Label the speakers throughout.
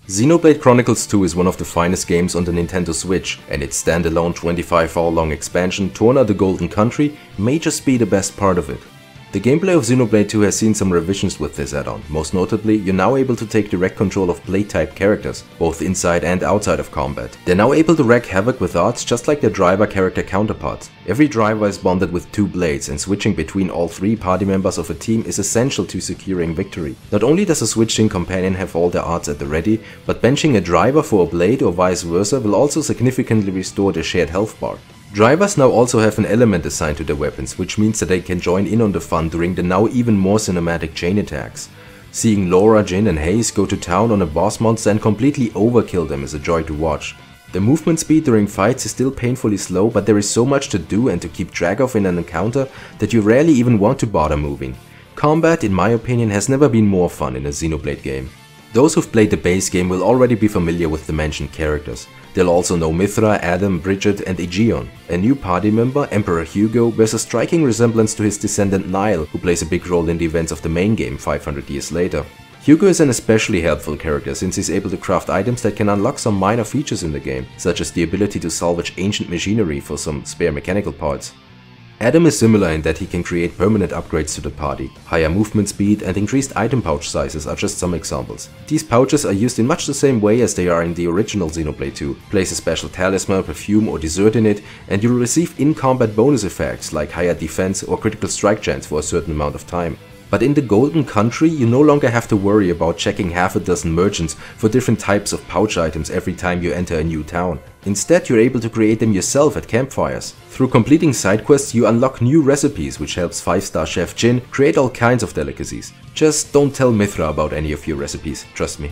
Speaker 1: Xenoblade Chronicles 2 is one of the finest games on the Nintendo Switch, and its standalone 25-hour-long expansion, Torna the Golden Country, may just be the best part of it. The gameplay of Xenoblade 2 has seen some revisions with this add-on. Most notably, you're now able to take direct control of blade-type characters, both inside and outside of combat. They're now able to wreak havoc with arts just like their driver character counterparts. Every driver is bonded with 2 blades, and switching between all 3 party members of a team is essential to securing victory. Not only does a switching companion have all their arts at the ready, but benching a driver for a blade or vice versa will also significantly restore their shared health bar. Drivers now also have an element assigned to their weapons, which means that they can join in on the fun during the now even more cinematic chain attacks. Seeing Laura, Jin and Haze go to town on a boss monster and completely overkill them is a joy to watch. The movement speed during fights is still painfully slow, but there is so much to do and to keep track of in an encounter that you rarely even want to bother moving. Combat, in my opinion, has never been more fun in a Xenoblade game. Those who've played the base game will already be familiar with the mentioned characters. They'll also know Mythra, Adam, Bridget and Aegeon. A new party member, Emperor Hugo, bears a striking resemblance to his descendant Nile, who plays a big role in the events of the main game 500 years later. Hugo is an especially helpful character since he's able to craft items that can unlock some minor features in the game, such as the ability to salvage ancient machinery for some spare mechanical parts. Adam is similar in that he can create permanent upgrades to the party. Higher movement speed and increased item pouch sizes are just some examples. These pouches are used in much the same way as they are in the original Xenoblade 2. Place a special talisman, perfume or dessert in it and you will receive in-combat bonus effects like higher defense or critical strike chance for a certain amount of time. But in the Golden Country, you no longer have to worry about checking half a dozen merchants for different types of pouch items every time you enter a new town. Instead, you're able to create them yourself at campfires. Through completing side quests, you unlock new recipes, which helps 5-star chef Jin create all kinds of delicacies. Just don't tell Mythra about any of your recipes, trust me.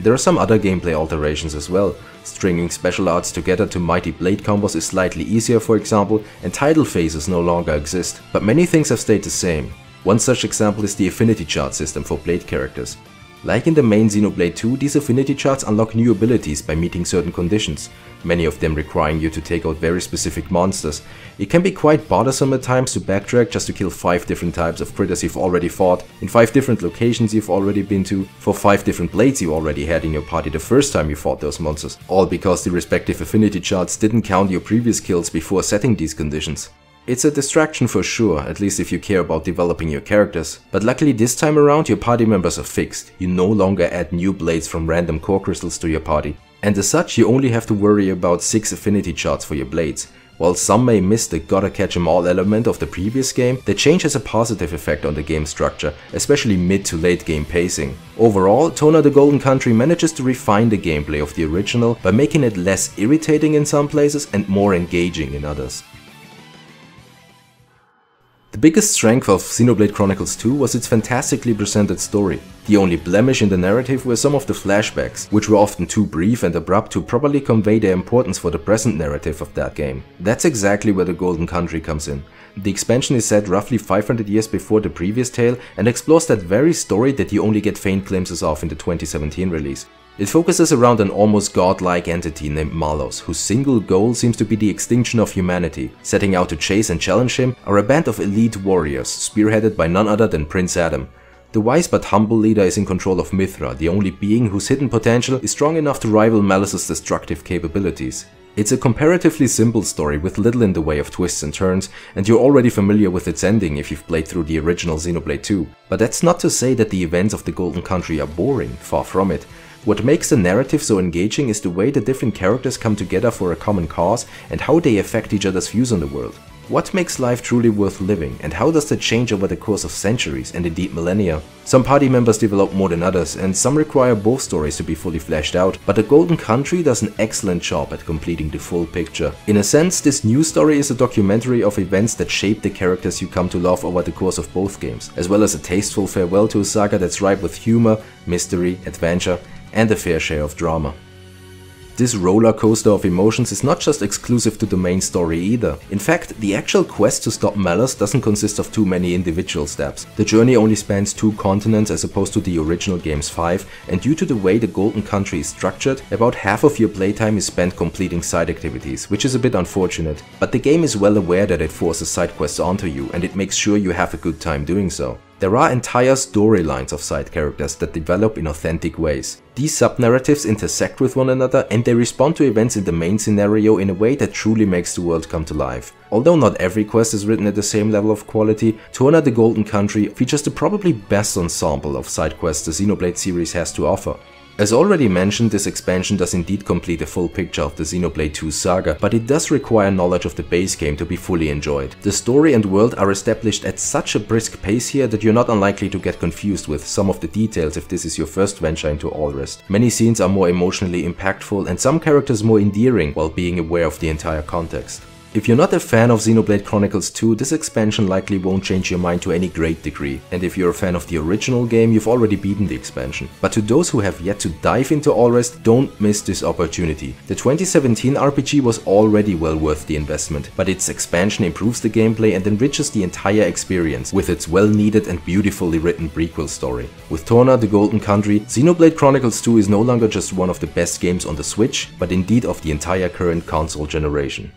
Speaker 1: There are some other gameplay alterations as well. Stringing special arts together to mighty blade combos is slightly easier, for example, and tidal phases no longer exist. But many things have stayed the same. One such example is the affinity chart system for blade characters. Like in the main Xenoblade 2, these affinity charts unlock new abilities by meeting certain conditions, many of them requiring you to take out very specific monsters. It can be quite bothersome at times to backtrack just to kill 5 different types of critters you've already fought, in 5 different locations you've already been to, for 5 different blades you already had in your party the first time you fought those monsters, all because the respective affinity charts didn't count your previous kills before setting these conditions. It's a distraction for sure, at least if you care about developing your characters, but luckily this time around your party members are fixed. You no longer add new blades from random core crystals to your party. And as such, you only have to worry about 6 affinity charts for your blades. While some may miss the gotta catch 'em all element of the previous game, the change has a positive effect on the game structure, especially mid to late game pacing. Overall, Torna the Golden Country manages to refine the gameplay of the original by making it less irritating in some places and more engaging in others. The biggest strength of Xenoblade Chronicles 2 was its fantastically presented story. The only blemish in the narrative were some of the flashbacks, which were often too brief and abrupt to properly convey their importance for the present narrative of that game. That's exactly where the Golden Country comes in. The expansion is set roughly 500 years before the previous tale and explores that very story that you only get faint glimpses of in the 2017 release. It focuses around an almost godlike entity named Malos, whose single goal seems to be the extinction of humanity. Setting out to chase and challenge him are a band of elite warriors, spearheaded by none other than Prince Adam. The wise but humble leader is in control of Mythra, the only being whose hidden potential is strong enough to rival Malos's destructive capabilities. It's a comparatively simple story with little in the way of twists and turns, and you're already familiar with its ending if you've played through the original Xenoblade 2. But that's not to say that the events of the Golden Country are boring, far from it. What makes the narrative so engaging is the way the different characters come together for a common cause and how they affect each other's views on the world. What makes life truly worth living, and how does that change over the course of centuries and indeed millennia? Some party members develop more than others, and some require both stories to be fully fleshed out, but the Golden Country does an excellent job at completing the full picture. In a sense, this new story is a documentary of events that shape the characters you come to love over the course of both games, as well as a tasteful farewell to a saga that's ripe with humor, mystery, adventure, and a fair share of drama. This roller coaster of emotions is not just exclusive to the main story either. In fact, the actual quest to stop Malos doesn't consist of too many individual steps. The journey only spans 2 continents as opposed to the original game's 5, and due to the way the Golden Country is structured, about half of your playtime is spent completing side activities, which is a bit unfortunate. But the game is well aware that it forces side quests onto you, and it makes sure you have a good time doing so. There are entire storylines of side characters that develop in authentic ways. These sub-narratives intersect with one another and they respond to events in the main scenario in a way that truly makes the world come to life. Although not every quest is written at the same level of quality, Torna the Golden Country features the probably best ensemble of side quests the Xenoblade series has to offer. As already mentioned, this expansion does indeed complete a full picture of the Xenoblade 2 saga, but it does require knowledge of the base game to be fully enjoyed. The story and world are established at such a brisk pace here that you're not unlikely to get confused with some of the details if this is your first venture into Alrest. Many scenes are more emotionally impactful and some characters more endearing while being aware of the entire context. If you're not a fan of Xenoblade Chronicles 2, this expansion likely won't change your mind to any great degree, and if you're a fan of the original game, you've already beaten the expansion. But to those who have yet to dive into Alrest, don't miss this opportunity. The 2017 RPG was already well worth the investment, but its expansion improves the gameplay and enriches the entire experience with its well-needed and beautifully written prequel story. With Torna the Golden Country, Xenoblade Chronicles 2 is no longer just one of the best games on the Switch, but indeed of the entire current console generation.